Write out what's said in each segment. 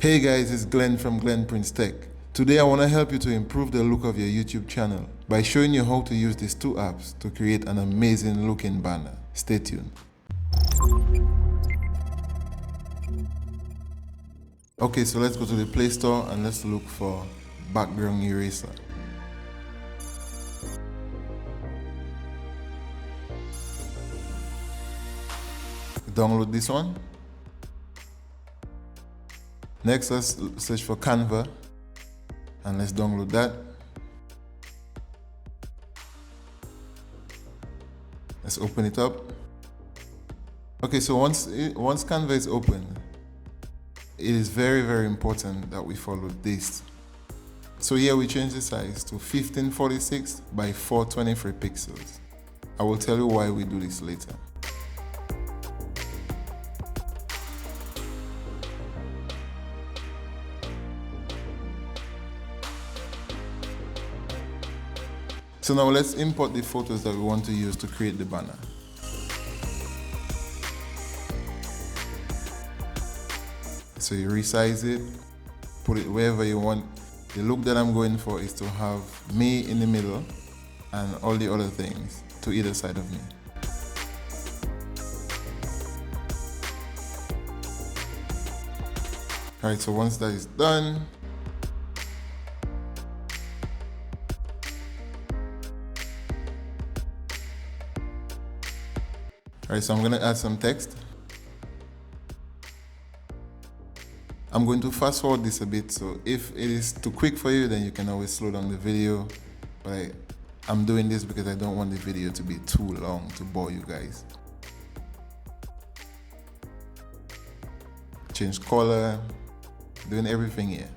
Hey guys, it's Glenn from Glenn Prince Tech. Today I want to help you to improve the look of your YouTube channel by showing you how to use these two apps to create an amazing looking banner. Stay tuned. Okay, so let's go to the Play Store and let's look for background eraser. Download this one. Next, let's search for Canva and let's download that. Let's open it up. Okay, so once Canva is open, it is very important that we follow this. So here we change the size to 1546 by 423 pixels. I will tell you why we do this later. So now let's import the photos that we want to use to create the banner. So you resize it, put it wherever you want. The look that I'm going for is to have me in the middle and all the other things to either side of me. Alright, so once that is done, alright, so I'm going to add some text. I'm going to fast forward this a bit, so if it is too quick for you, then you can always slow down the video. But I'm doing this because I don't want the video to be too long to bore you guys. Change color, doing everything here.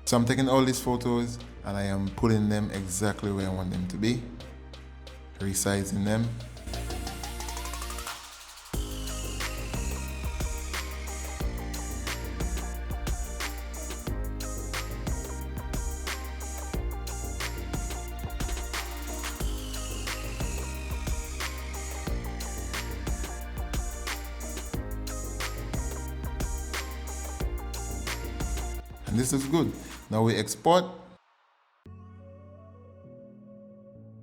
So I'm taking all these photos and I am putting them exactly where I want them to be, resizing them. And this is good. Now we export.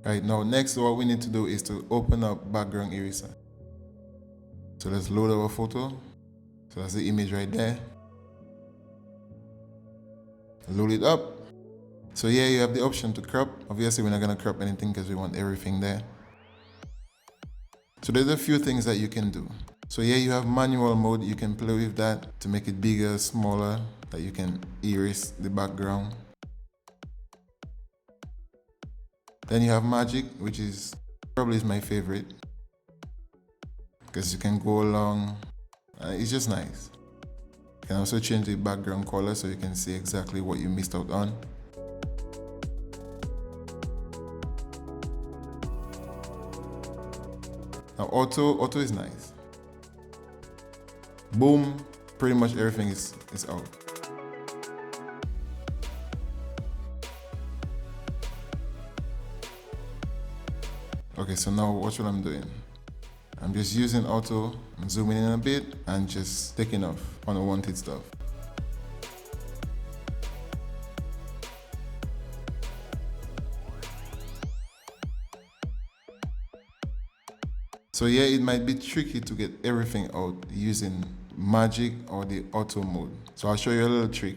Right, now next what we need to do is to open up background eraser. So let's load our photo. So that's the image right there. Load it up. So here you have the option to crop. Obviously we're not going to crop anything because we want everything there. So there's a few things that you can do. So here you have manual mode. You can play with that to make it bigger, smaller, that you can erase the background. Then you have magic, which is probably my favorite because you can go along. It's just nice. You can also change the background color so you can see exactly what you missed out on. Now auto is nice. Boom, pretty much everything is out. Okay, so now watch what I'm doing. I'm just using auto, I'm zooming in a bit and just taking off unwanted stuff. So yeah, it might be tricky to get everything out using magic or the auto mode. So I'll show you a little trick.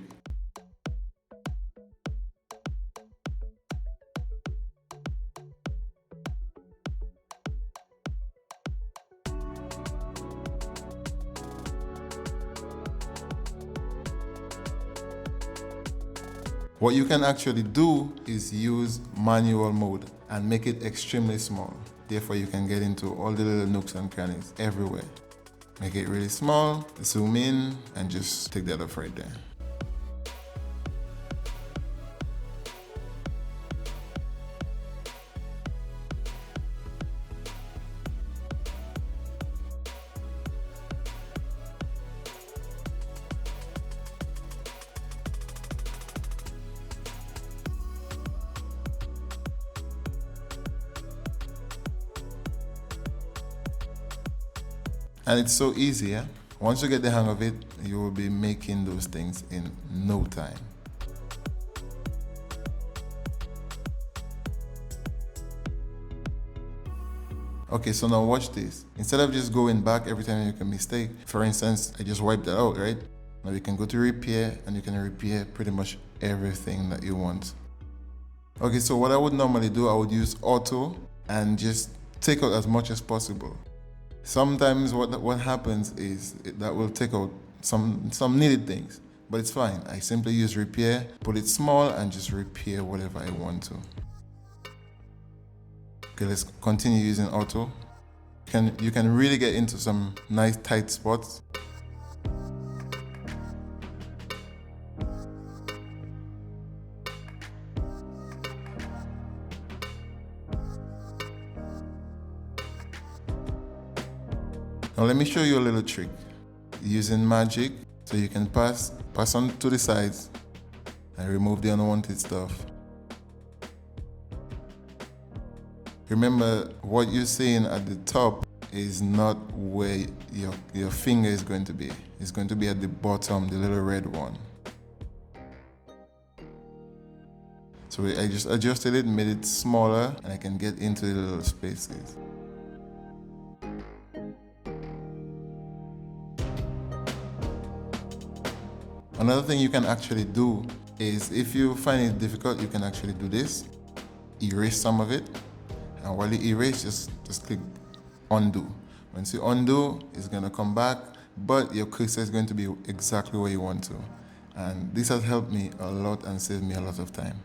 What you can actually do is use manual mode and make it extremely small. Therefore, you can get into all the little nooks and crannies everywhere. Make it really small, zoom in, and just take that off right there. And it's so easy, yeah? Once you get the hang of it, you will be making those things in no time. Okay, so now watch this. Instead of just going back every time you make a mistake, for instance, I just wiped that out, right? Now you can go to repair and you can repair pretty much everything that you want. Okay, so what I would normally do, I would use auto and just take out as much as possible. Sometimes what happens is that will take out some needed things, but it's fine. I simply use repair, put it small, and just repair whatever I want to. Okay, let's continue using auto. You can really get into some nice tight spots. Now let me show you a little trick. Using magic, so you can pass on to the sides and remove the unwanted stuff. Remember, what you're seeing at the top is not where your finger is going to be. It's going to be at the bottom, the little red one. So I just adjusted it, made it smaller, and I can get into the little spaces. Another thing you can actually do is, if you find it difficult, you can actually do this. Erase some of it, and while you erase, just click undo. Once you undo, it's gonna come back, but your cursor is going to be exactly where you want to. And this has helped me a lot and saved me a lot of time.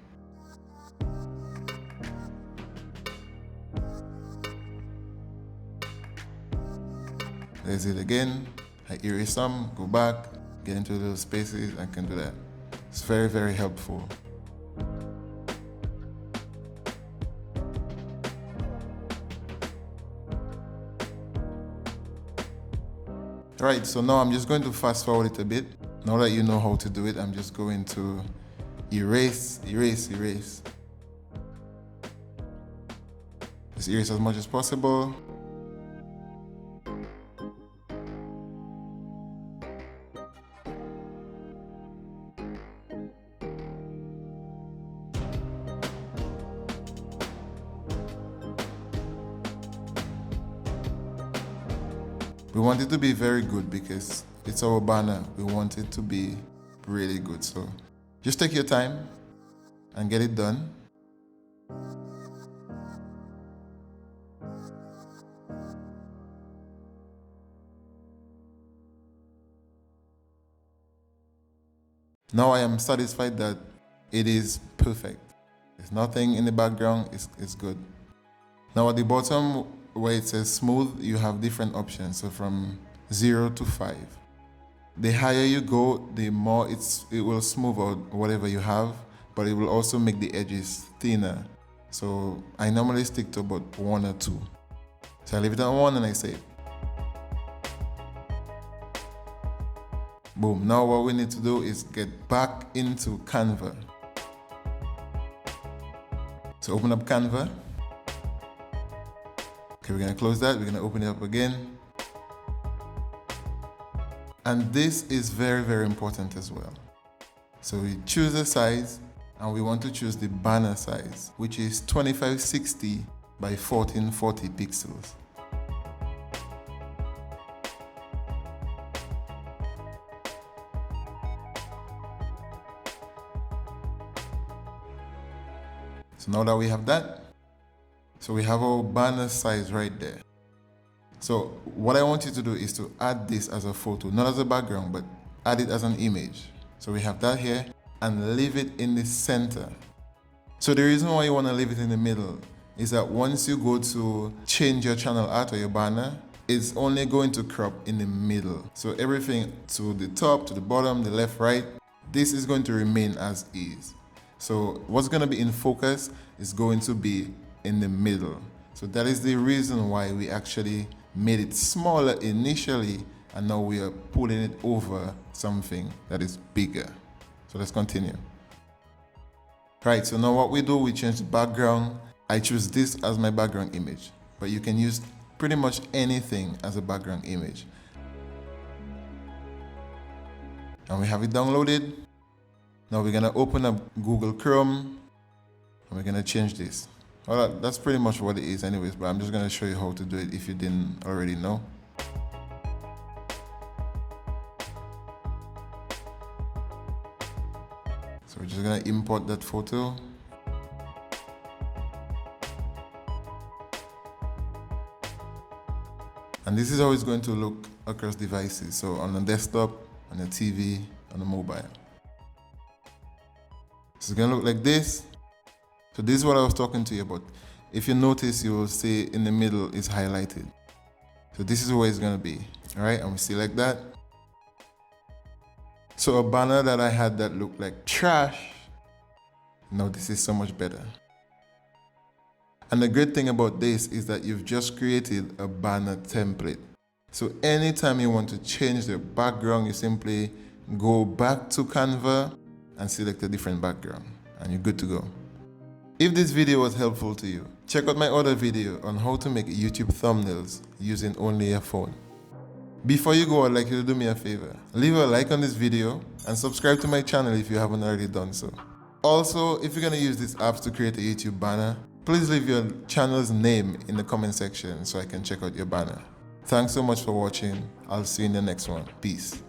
There's it again. I erase some, go back, get into those spaces, and can do that. It's very, very helpful. Right, so now I'm just going to fast forward it a bit. Now that you know how to do it, I'm just going to erase, erase, erase. Just erase as much as possible. We want it to be very good because it's our banner. We want it to be really good. So just take your time and get it done. Now I am satisfied that it is perfect. There's nothing in the background, it's good. Now at the bottom where it says smooth, you have different options. So from 0 to 5. The higher you go, the more it will smooth out whatever you have, but it will also make the edges thinner. So I normally stick to about 1 or 2. So I leave it at 1 and I save. Boom. Now what we need to do is get back into Canva. So open up Canva. Okay, we're gonna close that, we're gonna open it up again. And this is very, very important as well. So we choose the size, and we want to choose the banner size, which is 2560 by 1440 pixels. So now that we have that, so we have our banner size right there. So what I want you to do is to add this as a photo, not as a background, but add it as an image. So we have that here, and leave it in the center. So the reason why you want to leave it in the middle is that once you go to change your channel art or your banner, it's only going to crop in the middle. So everything to the top, to the bottom, the left, right, this is going to remain as is. So what's going to be in focus is going to be in the middle. So that is the reason why we actually made it smaller initially, and now we are pulling it over something that is bigger. So let's continue. Right, so now what we do, we change the background. I choose this as my background image, but you can use pretty much anything as a background image. And we have it downloaded. Now we're gonna open up Google Chrome and we're gonna change this. Well, that's pretty much what it is anyways, but I'm just gonna show you how to do it if you didn't already know. So we're just gonna import that photo. And this is how it's going to look across devices. So on the desktop, on the TV, on the mobile. So it's gonna look like this. So this is what I was talking to you about. If you notice, you will see in the middle is highlighted. So this is where it's gonna be. All right, and we select that. So a banner that I had that looked like trash, now this is so much better. And the great thing about this is that you've just created a banner template. So anytime you want to change the background, you simply go back to Canva and select a different background, and you're good to go. If this video was helpful to you, check out my other video on how to make YouTube thumbnails using only your phone. Before you go, I'd like you to do me a favor. Leave a like on this video and subscribe to my channel if you haven't already done so. Also, if you're going to use these apps to create a YouTube banner, please leave your channel's name in the comment section so I can check out your banner. Thanks so much for watching. I'll see you in the next one. Peace.